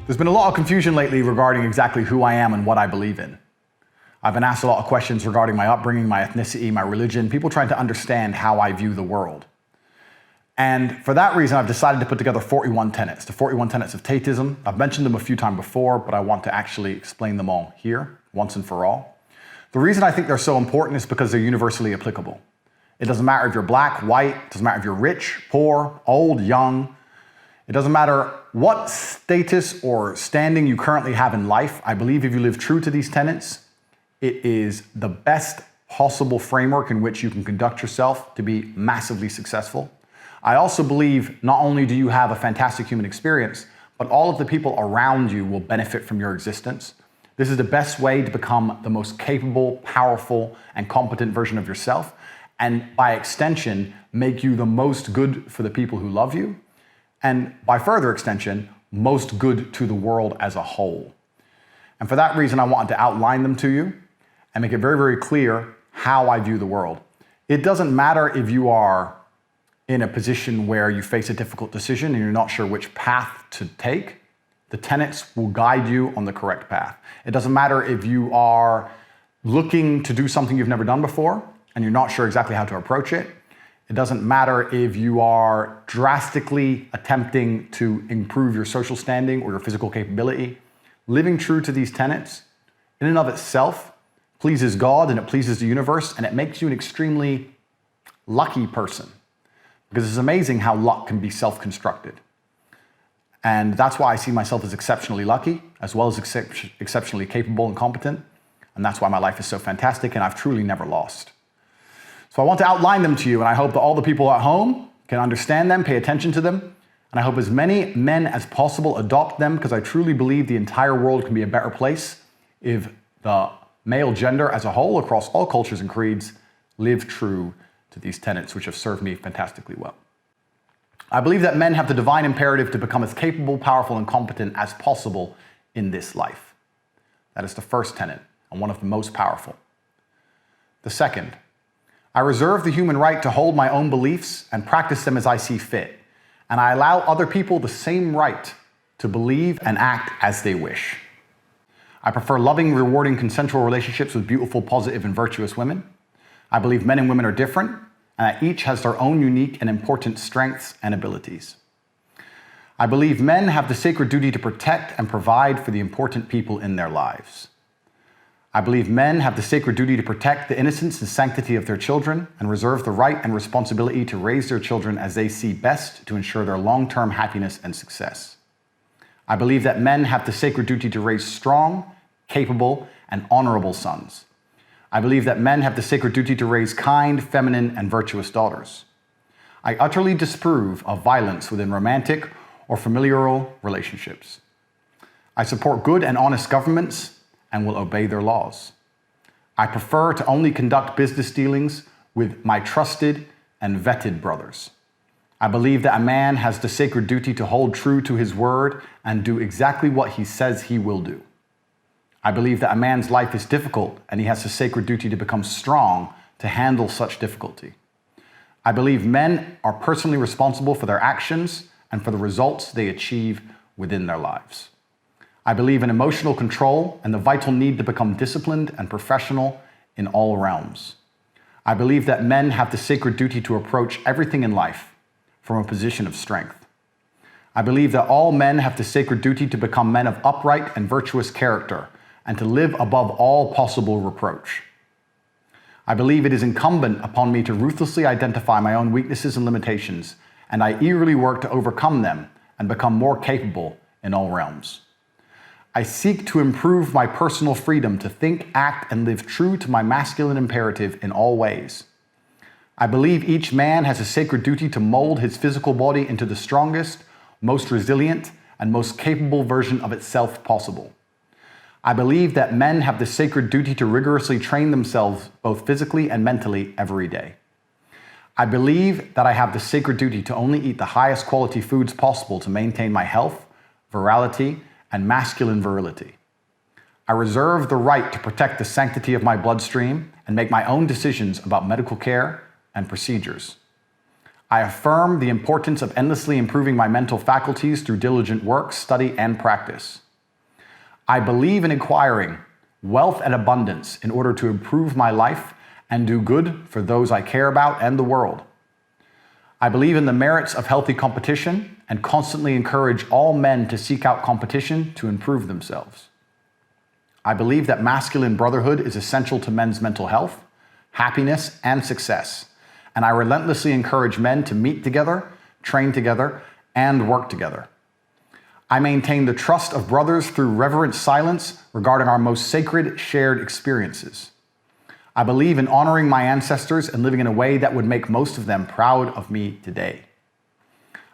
There's been a lot of confusion lately regarding exactly who I am and what I believe in. I've been asked a lot of questions regarding my upbringing, my ethnicity, my religion, people trying to understand how I view the world. And for that reason, I've decided to put together 41 tenets, the 41 tenets of Tateism. I've mentioned them a few times before, but I want to actually explain them all here, once and for all. The reason I think they're so important is because they're universally applicable. It doesn't matter if you're black, white, it doesn't matter if you're rich, poor, old, young. It doesn't matter what status or standing you currently have in life. I believe if you live true to these tenets, it is the best possible framework in which you can conduct yourself to be massively successful. I also believe not only do you have a fantastic human experience, but all of the people around you will benefit from your existence. This is the best way to become the most capable, powerful, and competent version of yourself, and by extension, make you the most good for the people who love you, and by further extension, most good to the world as a whole. And for that reason, I wanted to outline them to you and make it very, very clear how I view the world. It doesn't matter if you are in a position where you face a difficult decision and you're not sure which path to take. The tenets will guide you on the correct path. It doesn't matter if you are looking to do something you've never done before and you're not sure exactly how to approach it. It doesn't matter if you are drastically attempting to improve your social standing or your physical capability. Living true to these tenets, in and of itself, pleases God and it pleases the universe, and it makes you an extremely lucky person. Because it's amazing how luck can be self-constructed. And that's why I see myself as exceptionally lucky, as well as exceptionally capable and competent. And that's why my life is so fantastic and I've truly never lost. So I want to outline them to you, and I hope that all the people at home can understand them, pay attention to them, and I hope as many men as possible adopt them, because I truly believe the entire world can be a better place if the male gender as a whole, across all cultures and creeds, live true to these tenets, which have served me fantastically well. I believe that men have the divine imperative to become as capable, powerful, and competent as possible in this life. That is the first tenet, and one of the most powerful. The second, I reserve the human right to hold my own beliefs and practice them as I see fit, and I allow other people the same right to believe and act as they wish. I prefer loving, rewarding, consensual relationships with beautiful, positive, and virtuous women. I believe men and women are different, and that each has their own unique and important strengths and abilities. I believe men have the sacred duty to protect and provide for the important people in their lives. I believe men have the sacred duty to protect the innocence and sanctity of their children and reserve the right and responsibility to raise their children as they see best to ensure their long-term happiness and success. I believe that men have the sacred duty to raise strong, capable, and honorable sons. I believe that men have the sacred duty to raise kind, feminine, and virtuous daughters. I utterly disapprove of violence within romantic or familial relationships. I support good and honest governments and will obey their laws. I prefer to only conduct business dealings with my trusted and vetted brothers. I believe that a man has the sacred duty to hold true to his word and do exactly what he says he will do. I believe that a man's life is difficult and he has a sacred duty to become strong to handle such difficulty. I believe men are personally responsible for their actions and for the results they achieve within their lives. I believe in emotional control and the vital need to become disciplined and professional in all realms. I believe that men have the sacred duty to approach everything in life from a position of strength. I believe that all men have the sacred duty to become men of upright and virtuous character and to live above all possible reproach. I believe it is incumbent upon me to ruthlessly identify my own weaknesses and limitations, and I eagerly work to overcome them and become more capable in all realms. I seek to improve my personal freedom to think, act, and live true to my masculine imperative in all ways. I believe each man has a sacred duty to mold his physical body into the strongest, most resilient, and most capable version of itself possible. I believe that men have the sacred duty to rigorously train themselves both physically and mentally every day. I believe that I have the sacred duty to only eat the highest quality foods possible to maintain my health, virality, and masculine virility. I reserve the right to protect the sanctity of my bloodstream and make my own decisions about medical care and procedures. I affirm the importance of endlessly improving my mental faculties through diligent work, study, and practice. I believe in acquiring wealth and abundance in order to improve my life and do good for those I care about and the world. I believe in the merits of healthy competition and constantly encourage all men to seek out competition to improve themselves. I believe that masculine brotherhood is essential to men's mental health, happiness, and success, and I relentlessly encourage men to meet together, train together, and work together. I maintain the trust of brothers through reverent silence regarding our most sacred shared experiences. I believe in honoring my ancestors and living in a way that would make most of them proud of me today.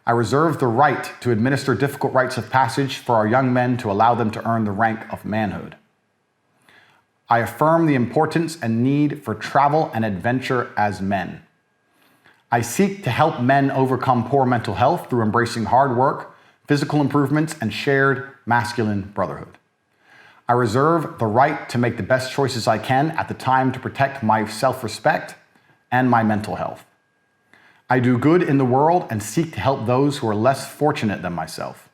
I reserve the right to administer difficult rites of passage for our young men to allow them to earn the rank of manhood. I affirm the importance and need for travel and adventure as men. I seek to help men overcome poor mental health through embracing hard work, physical improvements, and shared masculine brotherhood. I reserve the right to make the best choices I can at the time to protect my self-respect and my mental health. I do good in the world and seek to help those who are less fortunate than myself.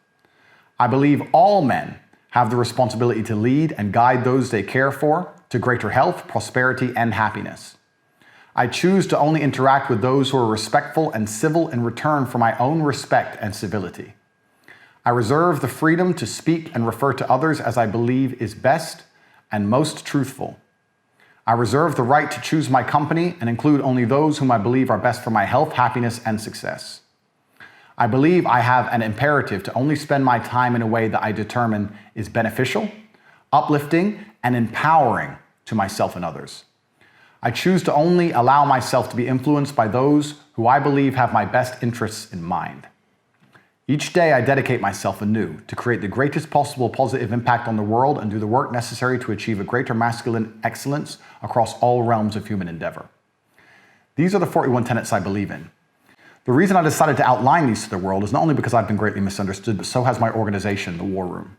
I believe all men have the responsibility to lead and guide those they care for to greater health, prosperity, and happiness. I choose to only interact with those who are respectful and civil in return for my own respect and civility. I reserve the freedom to speak and refer to others as I believe is best and most truthful. I reserve the right to choose my company and include only those whom I believe are best for my health, happiness, and success. I believe I have an imperative to only spend my time in a way that I determine is beneficial, uplifting, and empowering to myself and others. I choose to only allow myself to be influenced by those who I believe have my best interests in mind. Each day I dedicate myself anew to create the greatest possible positive impact on the world and do the work necessary to achieve a greater masculine excellence across all realms of human endeavor. These are the 41 tenets I believe in. The reason I decided to outline these to the world is not only because I've been greatly misunderstood, but so has my organization, the War Room.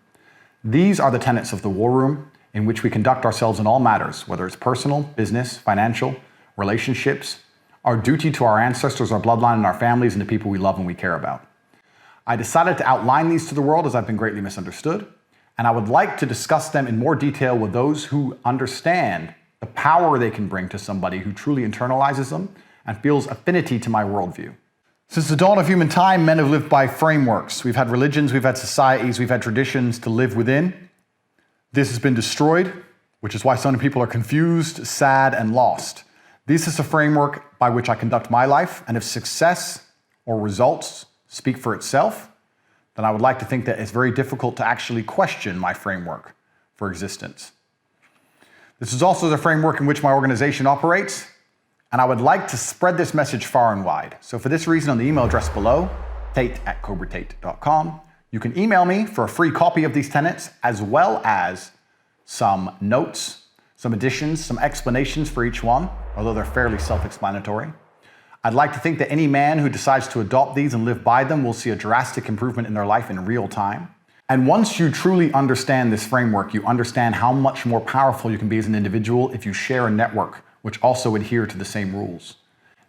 These are the tenets of the War Room in which we conduct ourselves in all matters, whether it's personal, business, financial, relationships, our duty to our ancestors, our bloodline, and our families, and the people we love and we care about. I decided to outline these to the world as I've been greatly misunderstood, and I would like to discuss them in more detail with those who understand the power they can bring to somebody who truly internalizes them and feels affinity to my worldview. Since the dawn of human time, men have lived by frameworks. We've had religions, we've had societies, we've had traditions to live within. This has been destroyed, which is why so many people are confused, sad, and lost. This is a framework by which I conduct my life, and if success or results speak for itself, then I would like to think that it's very difficult to actually question my framework for existence. This is also the framework in which my organization operates, and I would like to spread this message far and wide. So for this reason, on the email address below, tate@cobratate.com, you can email me for a free copy of these tenets, as well as some notes, some additions, some explanations for each one, although they're fairly self-explanatory. I'd like to think that any man who decides to adopt these and live by them will see a drastic improvement in their life in real time. And once you truly understand this framework, you understand how much more powerful you can be as an individual if you share a network which also adhere to the same rules.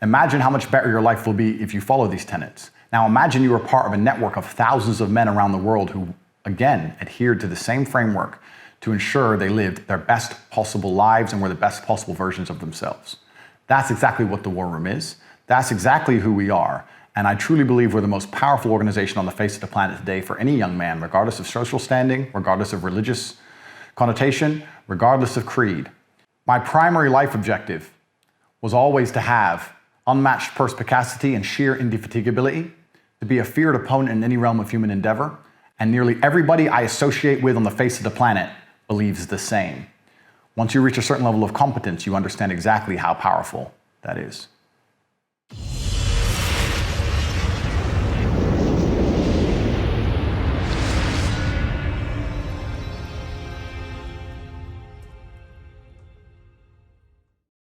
Imagine how much better your life will be if you follow these tenets. Now imagine you are part of a network of thousands of men around the world who, again, adhered to the same framework to ensure they lived their best possible lives and were the best possible versions of themselves. That's exactly what the War Room is. That's exactly who we are. And I truly believe we're the most powerful organization on the face of the planet today for any young man, regardless of social standing, regardless of religious connotation, regardless of creed. My primary life objective was always to have unmatched perspicacity and sheer indefatigability, to be a feared opponent in any realm of human endeavor, and nearly everybody I associate with on the face of the planet believes the same. Once you reach a certain level of competence, you understand exactly how powerful that is.